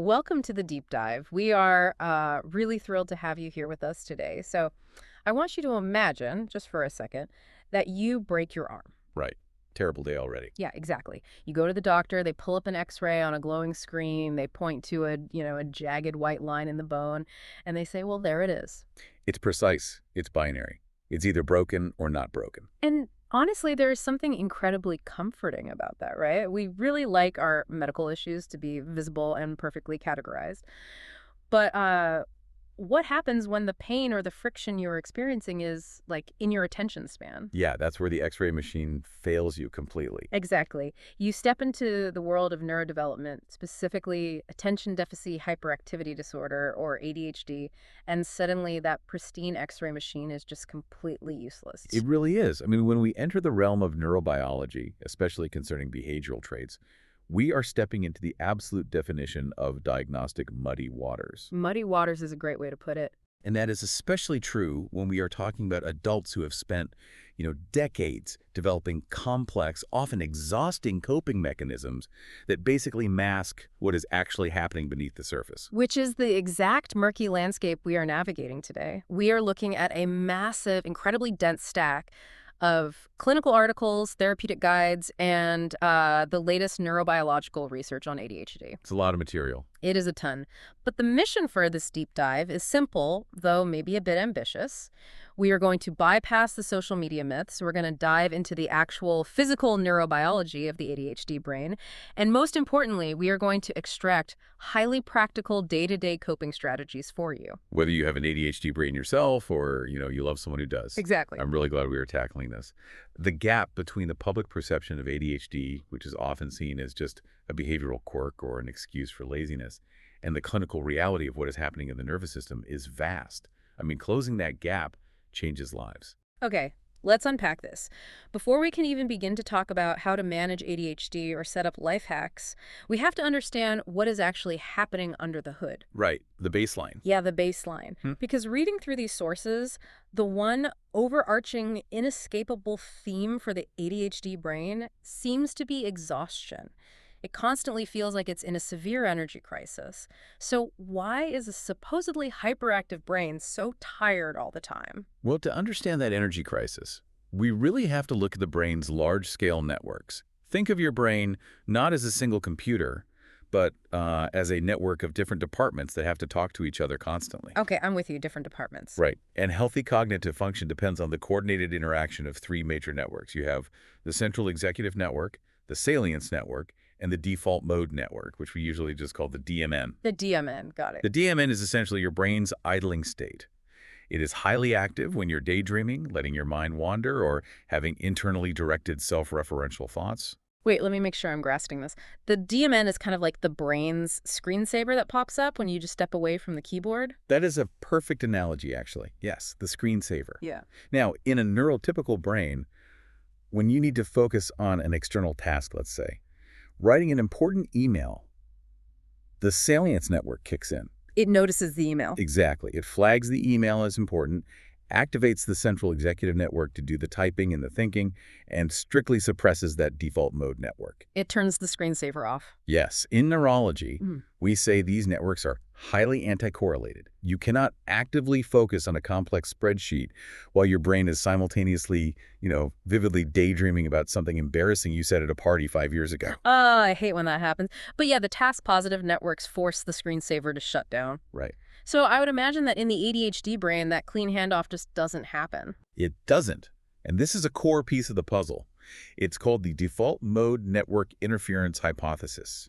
Welcome to the deep dive. We are really thrilled to have you here with us today. So, I want you to imagine, just for a second, that you break your arm. Right. Terrible day already. Yeah, exactly. You go to the doctor, they pull up an x-ray on a glowing screen, they point to a jagged white line in the bone, and they say, "Well, there it is." It's precise. It's binary. It's either broken or not broken. And honestly, there is something incredibly comforting about that, right? We really like our medical issues to be visible and perfectly categorized. But what happens when the pain or the friction you're experiencing is like in your attention span? Yeah, that's where the X-ray machine fails you completely. Exactly. You step into the world of neurodevelopment, specifically attention deficit hyperactivity disorder or ADHD, and suddenly that pristine X-ray machine is just completely useless. It really is. I mean, when we enter the realm of neurobiology, especially concerning behavioral traits, we are stepping into the absolute definition of diagnostic muddy waters. Muddy waters is a great way to put it. And that is especially true when we are talking about adults who have spent, decades developing complex, often exhausting coping mechanisms that basically mask what is actually happening beneath the surface. Which is the exact murky landscape we are navigating today. We are looking at a massive, incredibly dense stack of clinical articles, therapeutic guides, and the latest neurobiological research on ADHD. It's a lot of material. It is a ton. But the mission for this deep dive is simple, though maybe a bit ambitious. We are going to bypass the social media myths. We're going to dive into the actual physical neurobiology of the ADHD brain. And most importantly, we are going to extract highly practical day-to-day coping strategies for you. Whether you have an ADHD brain yourself or, you love someone who does. Exactly. I'm really glad we are tackling this. The gap between the public perception of ADHD, which is often seen as just a behavioral quirk or an excuse for laziness, and the clinical reality of what is happening in the nervous system is vast. I mean, closing that gap changes lives. Okay, let's unpack this. Before we can even begin to talk about how to manage ADHD or set up life hacks, we have to understand what is actually happening under the hood. Right, the baseline. Yeah, the baseline. Because reading through these sources, the one overarching, inescapable theme for the ADHD brain seems to be exhaustion. It constantly feels like it's in a severe energy crisis. So why is a supposedly hyperactive brain so tired all the time? Well, to understand that energy crisis, we really have to look at the brain's large-scale networks. Think of your brain not as a single computer, but as a network of different departments that have to talk to each other constantly. Okay, I'm with you, different departments. Right. And healthy cognitive function depends on the coordinated interaction of three major networks. You have the central executive network, the salience network, and the default mode network, which we usually just call the DMN. The DMN, got it. The DMN is essentially your brain's idling state. It is highly active when you're daydreaming, letting your mind wander, or having internally directed self-referential thoughts. Wait, let me make sure I'm grasping this. The DMN is kind of like the brain's screensaver that pops up when you just step away from the keyboard? That is a perfect analogy, actually. Yes, the screensaver. Yeah. Now, in a neurotypical brain, when you need to focus on an external task, let's say, writing an important email, the salience network kicks in. It notices the email. Exactly. It flags the email as important, activates the central executive network to do the typing and the thinking, and strictly suppresses that default mode network. It turns the screensaver off. Yes, in neurology, we say these networks are highly anti-correlated. You cannot actively focus on a complex spreadsheet while your brain is simultaneously, vividly daydreaming about something embarrassing you said at a party 5 years ago. Oh, I hate when that happens. But yeah, the task-positive networks force the screensaver to shut down. Right. So I would imagine that in the ADHD brain, that clean handoff just doesn't happen. It doesn't. And this is a core piece of the puzzle. It's called the default mode network interference hypothesis.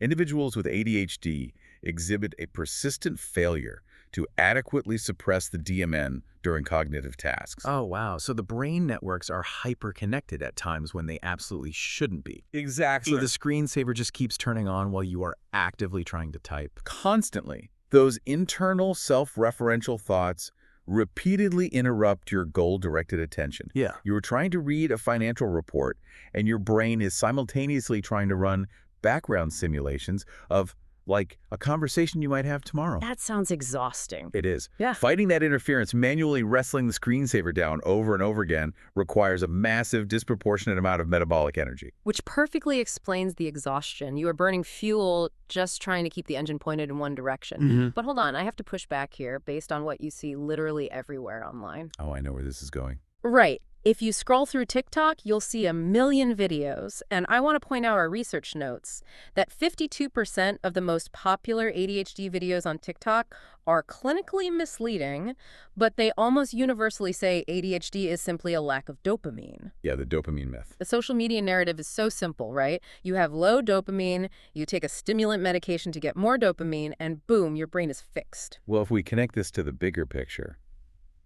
Individuals with ADHD exhibit a persistent failure to adequately suppress the DMN during cognitive tasks. Oh, wow. So the brain networks are hyper-connected at times when they absolutely shouldn't be. Exactly. So the screensaver just keeps turning on while you are actively trying to type. Constantly, those internal self-referential thoughts repeatedly interrupt your goal-directed attention. Yeah. You are trying to read a financial report, and your brain is simultaneously trying to run background simulations of like a conversation you might have tomorrow. That sounds exhausting. It is. Yeah. Fighting that interference, manually wrestling the screensaver down over and over again, requires a massive, disproportionate amount of metabolic energy. Which perfectly explains the exhaustion. You are burning fuel just trying to keep the engine pointed in one direction. But hold on, I have to push back here based on what you see literally everywhere online. Oh, I know where this is going. Right. If you scroll through TikTok, you'll see a million videos, and I want to point out our research notes that 52% of the most popular ADHD videos on TikTok are clinically misleading, but they almost universally say ADHD is simply a lack of dopamine. Yeah, the dopamine myth. The social media narrative is so simple, right? You have low dopamine, you take a stimulant medication to get more dopamine, and boom, your brain is fixed. Well, if we connect this to the bigger picture,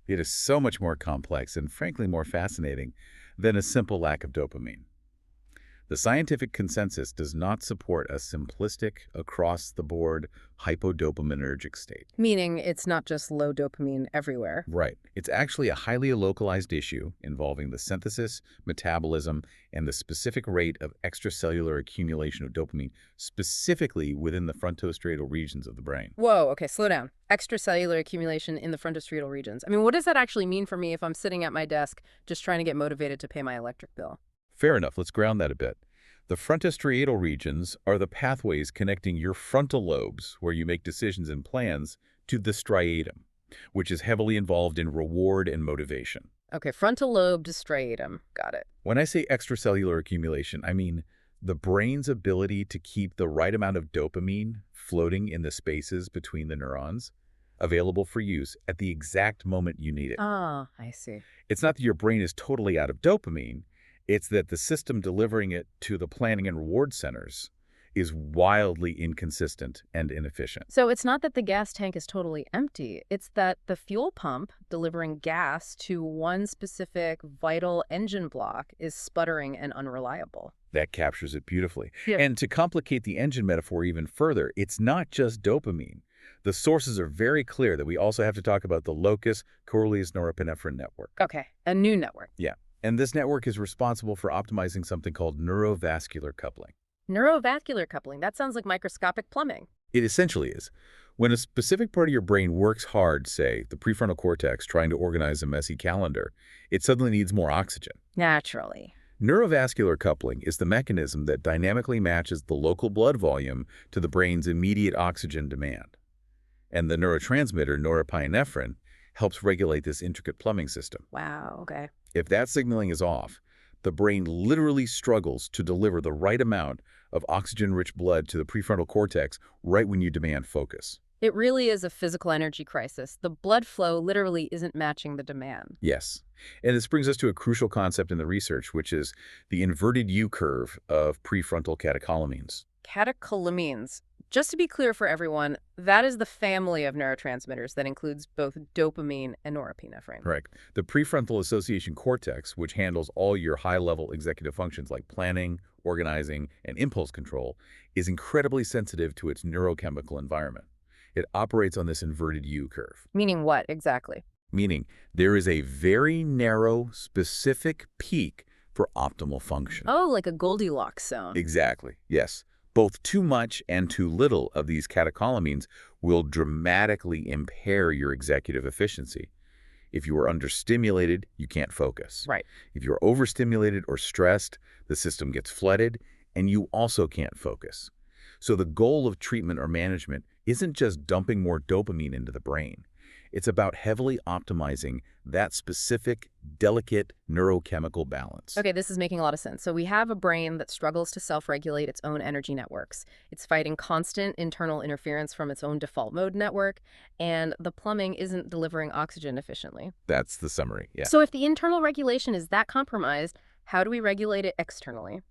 it is so much more complex and frankly more fascinating than a simple lack of dopamine. The scientific consensus does not support a simplistic, across-the-board hypodopaminergic state. Meaning it's not just low dopamine everywhere. Right. It's actually a highly localized issue involving the synthesis, metabolism, and the specific rate of extracellular accumulation of dopamine, specifically within the frontostriatal regions of the brain. Whoa, okay, slow down. Extracellular accumulation in the frontostriatal regions. I mean, what does that actually mean for me if I'm sitting at my desk just trying to get motivated to pay my electric bill? Fair enough. Let's ground that a bit. The frontostriatal regions are the pathways connecting your frontal lobes, where you make decisions and plans, to the striatum, which is heavily involved in reward and motivation. Okay, frontal lobe to striatum. Got it. When I say extracellular accumulation, I mean the brain's ability to keep the right amount of dopamine floating in the spaces between the neurons, available for use at the exact moment you need it. Ah, I see. It's not that your brain is totally out of dopamine. It's that the system delivering it to the planning and reward centers is wildly inconsistent and inefficient. So it's not that the gas tank is totally empty. It's that the fuel pump delivering gas to one specific vital engine block is sputtering and unreliable. That captures it beautifully. Yeah. And to complicate the engine metaphor even further, it's not just dopamine. The sources are very clear that we also have to talk about the locus coeruleus norepinephrine network. Okay, a new network. Yeah. And this network is responsible for optimizing something called neurovascular coupling. Neurovascular coupling. That sounds like microscopic plumbing. It essentially is. When a specific part of your brain works hard, say, the prefrontal cortex trying to organize a messy calendar, it suddenly needs more oxygen. Naturally. Neurovascular coupling is the mechanism that dynamically matches the local blood volume to the brain's immediate oxygen demand. And the neurotransmitter, norepinephrine, helps regulate this intricate plumbing system. Wow, okay. If that signaling is off, the brain literally struggles to deliver the right amount of oxygen-rich blood to the prefrontal cortex right when you demand focus. It really is a physical energy crisis. The blood flow literally isn't matching the demand. Yes. And this brings us to a crucial concept in the research, which is the inverted U-curve of prefrontal catecholamines. Catecholamines. Just to be clear for everyone, that is the family of neurotransmitters that includes both dopamine and norepinephrine. Correct. The prefrontal association cortex, which handles all your high-level executive functions like planning, organizing, and impulse control, is incredibly sensitive to its neurochemical environment. It operates on this inverted U-curve. Meaning what, exactly? Meaning there is a very narrow, specific peak for optimal function. Oh, like a Goldilocks zone. Exactly, yes. Both too much and too little of these catecholamines will dramatically impair your executive efficiency. If you are understimulated, you can't focus. Right. If you're overstimulated or stressed, the system gets flooded, and you also can't focus. So the goal of treatment or management isn't just dumping more dopamine into the brain. It's about heavily optimizing that specific, delicate neurochemical balance. Okay, this is making a lot of sense. So we have a brain that struggles to self-regulate its own energy networks. It's fighting constant internal interference from its own default mode network, and the plumbing isn't delivering oxygen efficiently. That's the summary, yeah. So if the internal regulation is that compromised, how do we regulate it externally?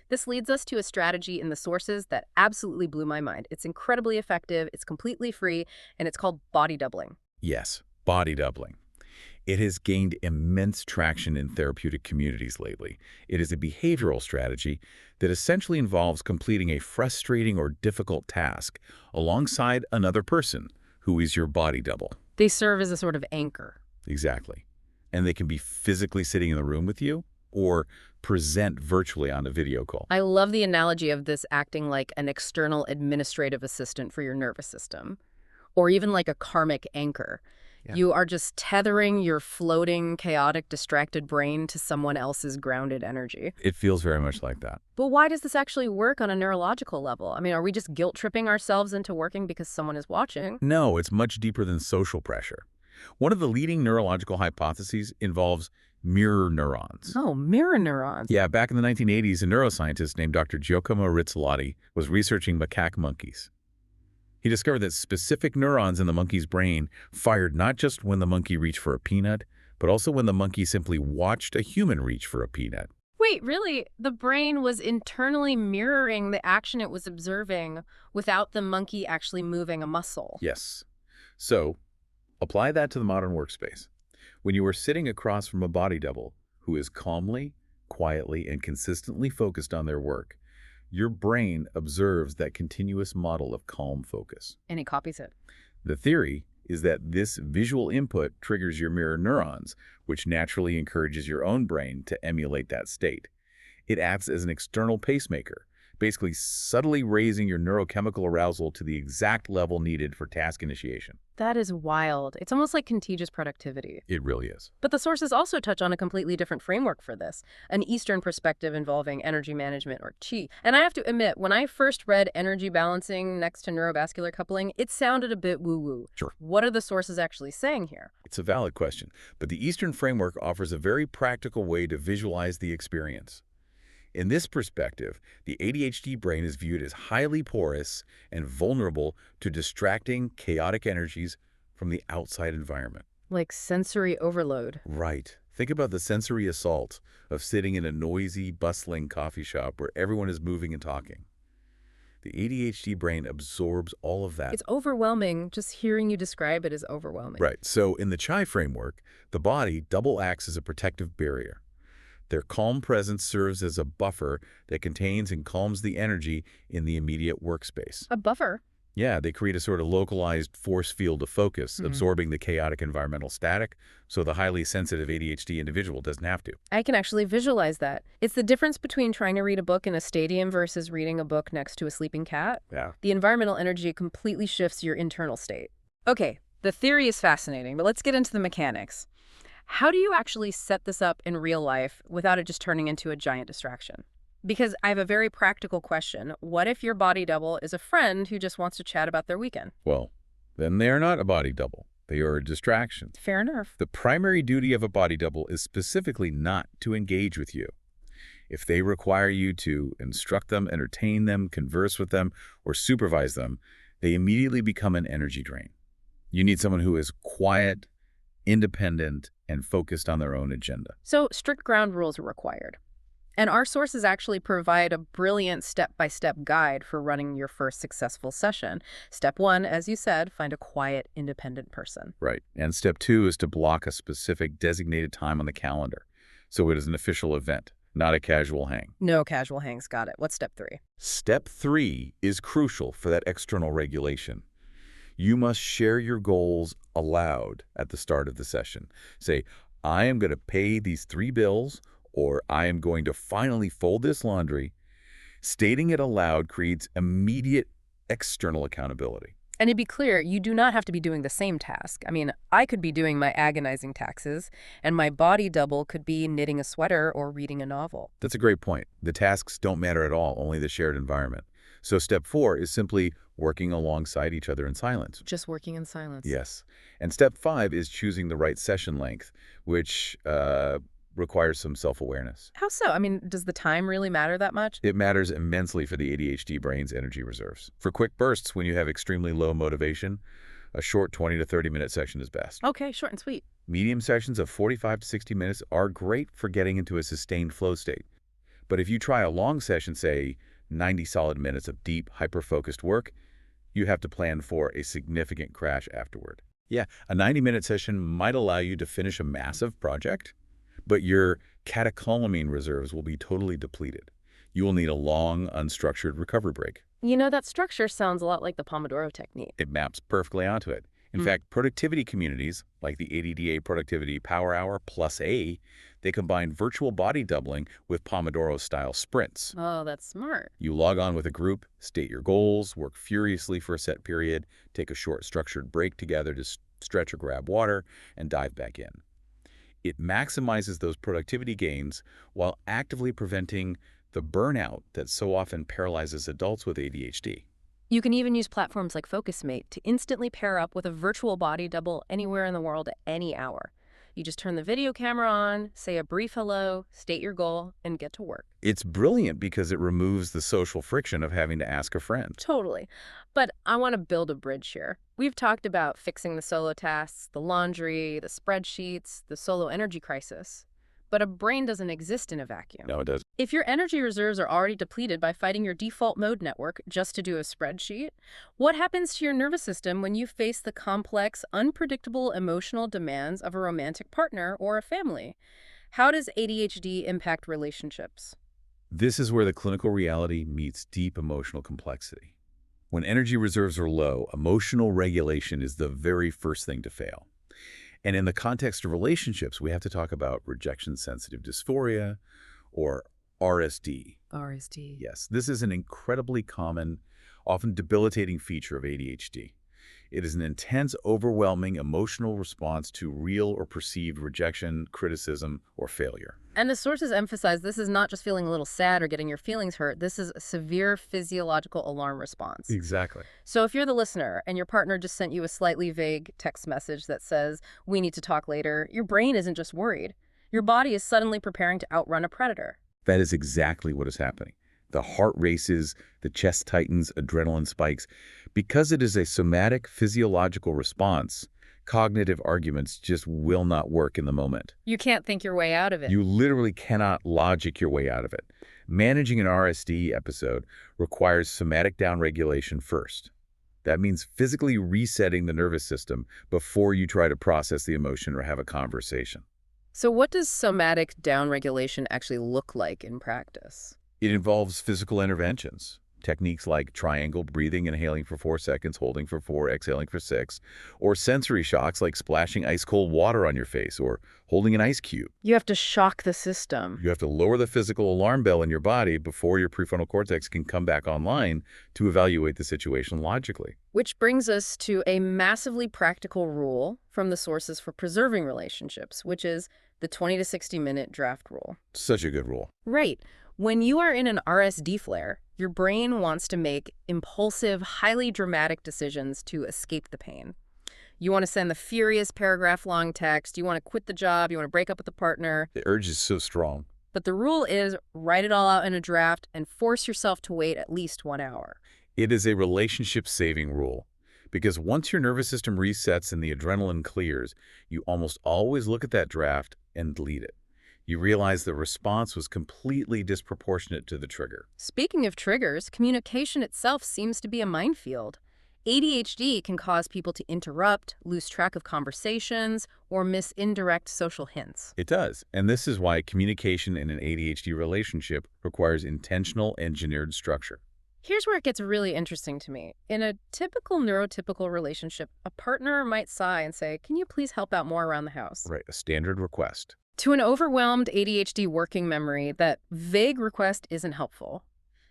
This leads us to a strategy in the sources that absolutely blew my mind. It's incredibly effective, it's completely free, and it's called body doubling. Yes, body doubling. It has gained immense traction in therapeutic communities lately. It is a behavioral strategy that essentially involves completing a frustrating or difficult task alongside another person who is your body double. They serve as a sort of anchor. Exactly. And they can be physically sitting in the room with you or present virtually on a video call. I love the analogy of this acting like an external administrative assistant for your nervous system, or even like a karmic anchor. Yeah. You are just tethering your floating, chaotic, distracted brain to someone else's grounded energy. It feels very much like that. But why does this actually work on a neurological level? I mean, are we just guilt-tripping ourselves into working because someone is watching? No, it's much deeper than social pressure. One of the leading neurological hypotheses involves mirror neurons. Oh, mirror neurons. Yeah, back in the 1980s, a neuroscientist named Dr. Giacomo Rizzolatti was researching macaque monkeys. He discovered that specific neurons in the monkey's brain fired not just when the monkey reached for a peanut, but also when the monkey simply watched a human reach for a peanut. Wait, really? The brain was internally mirroring the action it was observing without the monkey actually moving a muscle. Yes. So, apply that to the modern workspace. When you are sitting across from a body double who is calmly, quietly, and consistently focused on their work, your brain observes that continuous model of calm focus. And it copies it. The theory is that this visual input triggers your mirror neurons, which naturally encourages your own brain to emulate that state. It acts as an external pacemaker, basically subtly raising your neurochemical arousal to the exact level needed for task initiation. That is wild. It's almost like contagious productivity. It really is. But the sources also touch on a completely different framework for this, an Eastern perspective involving energy management, or qi. And I have to admit, when I first read energy balancing next to neurovascular coupling, it sounded a bit woo-woo. Sure. What are the sources actually saying here? It's a valid question, but the Eastern framework offers a very practical way to visualize the experience. In this perspective, the ADHD brain is viewed as highly porous and vulnerable to distracting, chaotic energies from the outside environment. Like sensory overload. Right. Think about the sensory assault of sitting in a noisy, bustling coffee shop where everyone is moving and talking. The ADHD brain absorbs all of that. It's overwhelming. Just hearing you describe it is overwhelming. Right. So in the Chai framework, the body double acts as a protective barrier. Their calm presence serves as a buffer that contains and calms the energy in the immediate workspace. A buffer? Yeah, they create a sort of localized force field of focus, absorbing the chaotic environmental static, so the highly sensitive ADHD individual doesn't have to. I can actually visualize that. It's the difference between trying to read a book in a stadium versus reading a book next to a sleeping cat. Yeah. The environmental energy completely shifts your internal state. Okay, the theory is fascinating, but let's get into the mechanics. How do you actually set this up in real life without it just turning into a giant distraction? Because I have a very practical question. What if your body double is a friend who just wants to chat about their weekend? Well, then they are not a body double. They are a distraction. Fair enough. The primary duty of a body double is specifically not to engage with you. If they require you to instruct them, entertain them, converse with them, or supervise them, they immediately become an energy drain. You need someone who is quiet, independent, and focused on their own agenda. So strict ground rules are required. And our sources actually provide a brilliant step-by-step guide for running your first successful session. Step 1, as you said, find a quiet, independent person. Right. And step 2 is to block a specific designated time on the calendar. So it is an official event, not a casual hang. No casual hangs. Got it. What's step 3? Step 3 is crucial for that external regulation. You must share your goals aloud at the start of the session. Say, I am going to pay these 3 bills, or I am going to finally fold this laundry. Stating it aloud creates immediate external accountability. And to be clear, you do not have to be doing the same task. I mean, I could be doing my agonizing taxes, and my body double could be knitting a sweater or reading a novel. That's a great point. The tasks don't matter at all, only the shared environment. So step 4 is simply working alongside each other in silence. Just working in silence. Yes. And step 5 is choosing the right session length, which requires some self-awareness. How so? I mean, does the time really matter that much? It matters immensely for the ADHD brain's energy reserves. For quick bursts, when you have extremely low motivation, a short 20 to 30-minute session is best. Okay, short and sweet. Medium sessions of 45 to 60 minutes are great for getting into a sustained flow state. But if you try a long session, say 90 solid minutes of deep, hyper-focused work, you have to plan for a significant crash afterward. Yeah, a 90-minute session might allow you to finish a massive project, but your catecholamine reserves will be totally depleted. You will need a long, unstructured recovery break. You know, that structure sounds a lot like the Pomodoro technique. It maps perfectly onto it. In fact, productivity communities, like the ADDA Productivity Power Hour Plus A, they combine virtual body doubling with Pomodoro-style sprints. Oh, that's smart. You log on with a group, state your goals, work furiously for a set period, take a short structured break together to stretch or grab water, and dive back in. It maximizes those productivity gains while actively preventing the burnout that so often paralyzes adults with ADHD. You can even use platforms like FocusMate to instantly pair up with a virtual body double anywhere in the world at any hour. You just turn the video camera on, say a brief hello, state your goal, and get to work. It's brilliant because it removes the social friction of having to ask a friend. Totally. But I want to build a bridge here. We've talked about fixing the solo tasks, the laundry, the spreadsheets, the solo energy crisis. But a brain doesn't exist in a vacuum. No, it doesn't. If your energy reserves are already depleted by fighting your default mode network just to do a spreadsheet, what happens to your nervous system when you face the complex, unpredictable emotional demands of a romantic partner or a family? How does ADHD impact relationships? This is where the clinical reality meets deep emotional complexity. When energy reserves are low, emotional regulation is the very first thing to fail. And in the context of relationships, we have to talk about rejection-sensitive dysphoria, or RSD. RSD. Yes, this is an incredibly common, often debilitating feature of ADHD. It is an intense, overwhelming emotional response to real or perceived rejection, criticism, or failure. And the sources emphasize this is not just feeling a little sad or getting your feelings hurt. This is a severe physiological alarm response. Exactly. So if you're the listener and your partner just sent you a slightly vague text message that says, "We need to talk later," your brain isn't just worried. Your body is suddenly preparing to outrun a predator. That is exactly what is happening. The heart races, the chest tightens, adrenaline spikes. Because it is a somatic physiological response, cognitive arguments just will not work in the moment. You can't think your way out of it. You literally cannot logic your way out of it. Managing an RSD episode requires somatic downregulation first. That means physically resetting the nervous system before you try to process the emotion or have a conversation. So what does somatic downregulation actually look like in practice? It involves physical interventions, techniques like triangle breathing, inhaling for 4 seconds, holding for 4, exhaling for 6, or sensory shocks like splashing ice-cold water on your face or holding an ice cube. You have to shock the system. You have to lower the physical alarm bell in your body before your prefrontal cortex can come back online to evaluate the situation logically. Which brings us to a massively practical rule from the sources for preserving relationships, which is the 20 to 60-minute draft rule. Such a good rule. Right. When you are in an RSD flare, your brain wants to make impulsive, highly dramatic decisions to escape the pain. You want to send the furious paragraph-long text, you want to quit the job, you want to break up with the partner. The urge is so strong. But the rule is write it all out in a draft and force yourself to wait at least 1 hour. It is a relationship-saving rule. Because once your nervous system resets and the adrenaline clears, you almost always look at that draft and delete it. You realize the response was completely disproportionate to the trigger. Speaking of triggers, communication itself seems to be a minefield. ADHD can cause people to interrupt, lose track of conversations, or miss indirect social hints. It does, and this is why communication in an ADHD relationship requires intentional engineered structure. Here's where it gets really interesting to me. In a typical neurotypical relationship, a partner might sigh and say, "Can you please help out more around the house?" Right, a standard request. To an overwhelmed ADHD working memory, that vague request isn't helpful.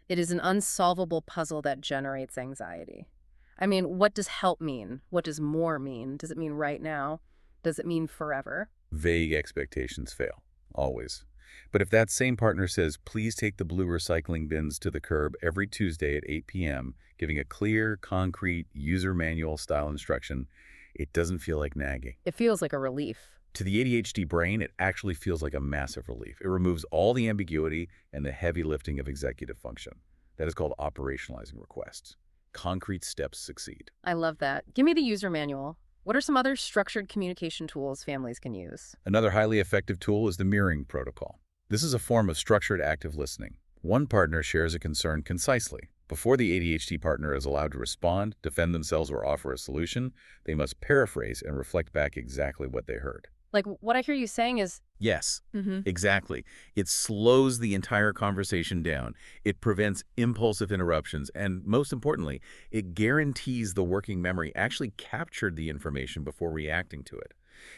It is an unsolvable puzzle that generates anxiety. I mean, what does help mean? What does more mean? Does it mean right now? Does it mean forever? Vague expectations fail, always. But if that same partner says, "Please take the blue recycling bins to the curb every Tuesday at 8 p.m., giving a clear, concrete, user manual style instruction, it doesn't feel like nagging. It feels like a relief. To the ADHD brain, it actually feels like a massive relief. It removes all the ambiguity and the heavy lifting of executive function. That is called operationalizing requests. Concrete steps succeed. I love that. Give me the user manual. What are some other structured communication tools families can use? Another highly effective tool is the mirroring protocol. This is a form of structured active listening. One partner shares a concern concisely. Before the ADHD partner is allowed to respond, defend themselves, or offer a solution, they must paraphrase and reflect back exactly what they heard. Like, what I hear you saying is, Yes, hmm exactly. It slows the entire conversation down. It prevents impulsive interruptions. And most importantly, it guarantees the working memory actually captured the information before reacting to it.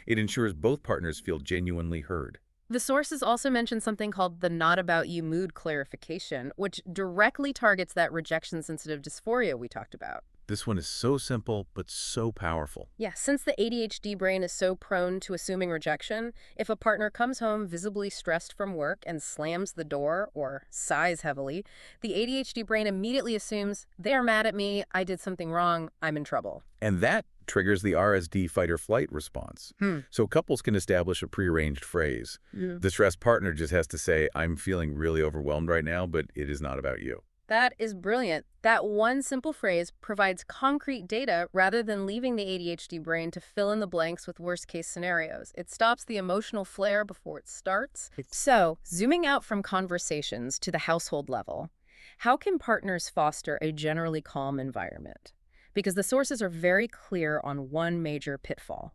It ensures both partners feel genuinely heard. the sources also mention something called the not about you mood clarification, which directly targets that rejection-sensitive dysphoria we talked about. This one is so simple, but so powerful. Yeah, since the ADHD brain is so prone to assuming rejection, if a partner comes home visibly stressed from work and slams the door or sighs heavily, the ADHD brain immediately assumes they are mad at me, I did something wrong, I'm in trouble. And that triggers the RSD fight or flight response. Hmm. So couples can establish a prearranged phrase. Yeah. The stressed partner just has to say, I'm feeling really overwhelmed right now, but it is not about you. That is brilliant. That one simple phrase provides concrete data rather than leaving the ADHD brain to fill in the blanks with worst-case scenarios. It stops the emotional flare before it starts. So, zooming out from conversations to the household level, how can partners foster a generally calm environment? Because the sources are very clear on one major pitfall.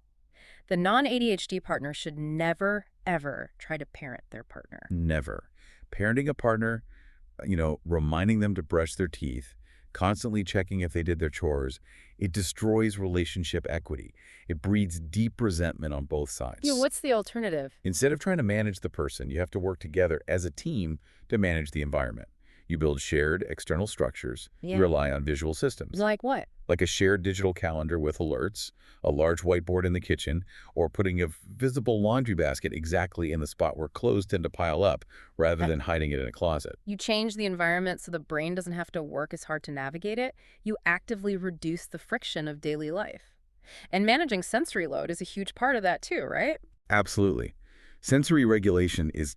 The non-ADHD partner should never, ever try to parent their partner. Never. Parenting a partner, reminding them to brush their teeth, constantly checking if they did their chores, it destroys relationship equity. It breeds deep resentment on both sides. Yeah, what's the alternative? Instead of trying to manage the person, you have to work together as a team to manage the environment. You build shared external structures. Yeah. You rely on visual systems, Like what? like a shared digital calendar with alerts, a large whiteboard in the kitchen, or putting a visible laundry basket exactly in the spot where clothes tend to pile up rather than hiding it in a closet. You change the environment so the brain doesn't have to work as hard to navigate it. You actively reduce the friction of daily life. And managing sensory load is a huge part of that too, right? Absolutely. Sensory regulation is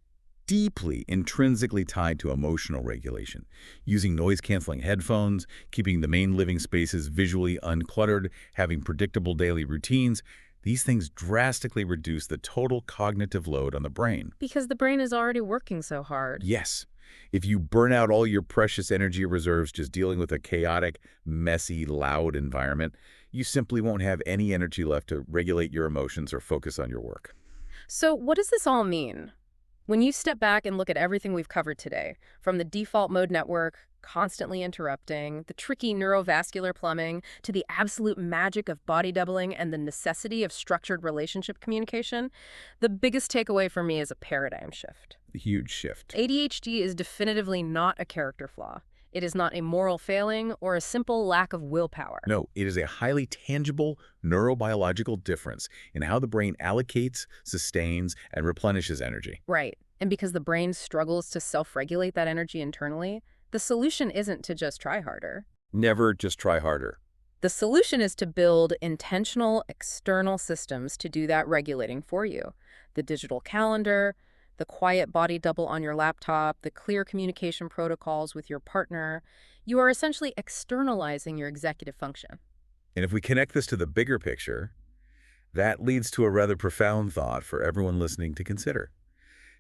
deeply intrinsically tied to emotional regulation. Using noise-canceling headphones, keeping the main living spaces visually uncluttered, having predictable daily routines, these things drastically reduce the total cognitive load on the brain. Because the brain is already working so hard. Yes, if you burn out all your precious energy reserves just dealing with a chaotic, messy, loud environment, you simply won't have any energy left to regulate your emotions or focus on your work. So what does this all mean? When you step back and look at everything we've covered today, from the default mode network, constantly interrupting, the tricky neurovascular plumbing, to the absolute magic of body doubling and the necessity of structured relationship communication, the biggest takeaway for me is a paradigm shift. A huge shift. ADHD is definitively not a character flaw. It is not a moral failing or a simple lack of willpower. No, it is a highly tangible neurobiological difference in how the brain allocates, sustains, and replenishes energy. Right. And because the brain struggles to self-regulate that energy internally, the solution isn't to just try harder. Never just try harder. The solution is to build intentional external systems to do that regulating for you. The digital calendar, the quiet body double on your laptop, the clear communication protocols with your partner. You are essentially externalizing your executive function. And if we connect this to the bigger picture, that leads to a rather profound thought for everyone listening to consider.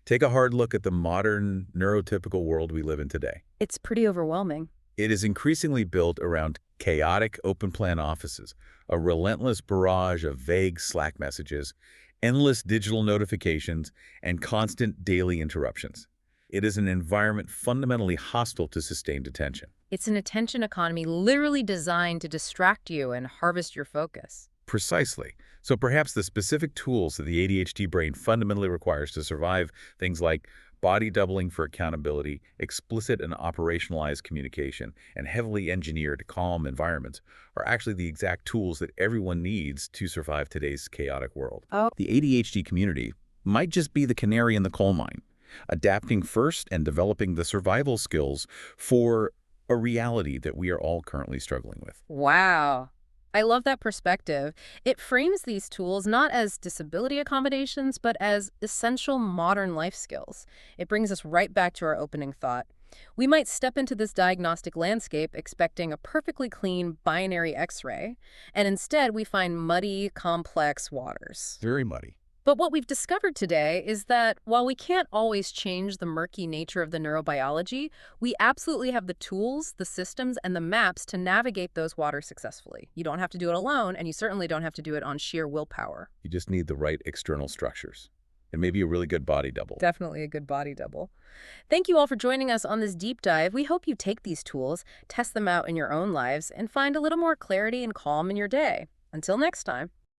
Take a hard look at the modern, neurotypical world we live in today. It's pretty overwhelming. It is increasingly built around chaotic open-plan offices, a relentless barrage of vague Slack messages, endless digital notifications, and constant daily interruptions. It is an environment fundamentally hostile to sustained attention. It's an attention economy literally designed to distract you and harvest your focus. Precisely. So perhaps the specific tools that the ADHD brain fundamentally requires to survive, things like body doubling for accountability, explicit and operationalized communication, and heavily engineered calm environments, are actually the exact tools that everyone needs to survive today's chaotic world. Oh. The ADHD community might just be the canary in the coal mine, adapting first and developing the survival skills for a reality that we are all currently struggling with. Wow. I love that perspective. It frames these tools not as disability accommodations, but as essential modern life skills. It brings us right back to our opening thought. We might step into this diagnostic landscape expecting a perfectly clean binary X-ray, and instead we find muddy, complex waters. Very muddy. But what we've discovered today is that while we can't always change the murky nature of the neurobiology, we absolutely have the tools, the systems, and the maps to navigate those waters successfully. You don't have to do it alone, and you certainly don't have to do it on sheer willpower. You just need the right external structures and maybe a really good body double. Definitely a good body double. Thank you all for joining us on this deep dive. We hope you take these tools, test them out in your own lives, and find a little more clarity and calm in your day. Until next time.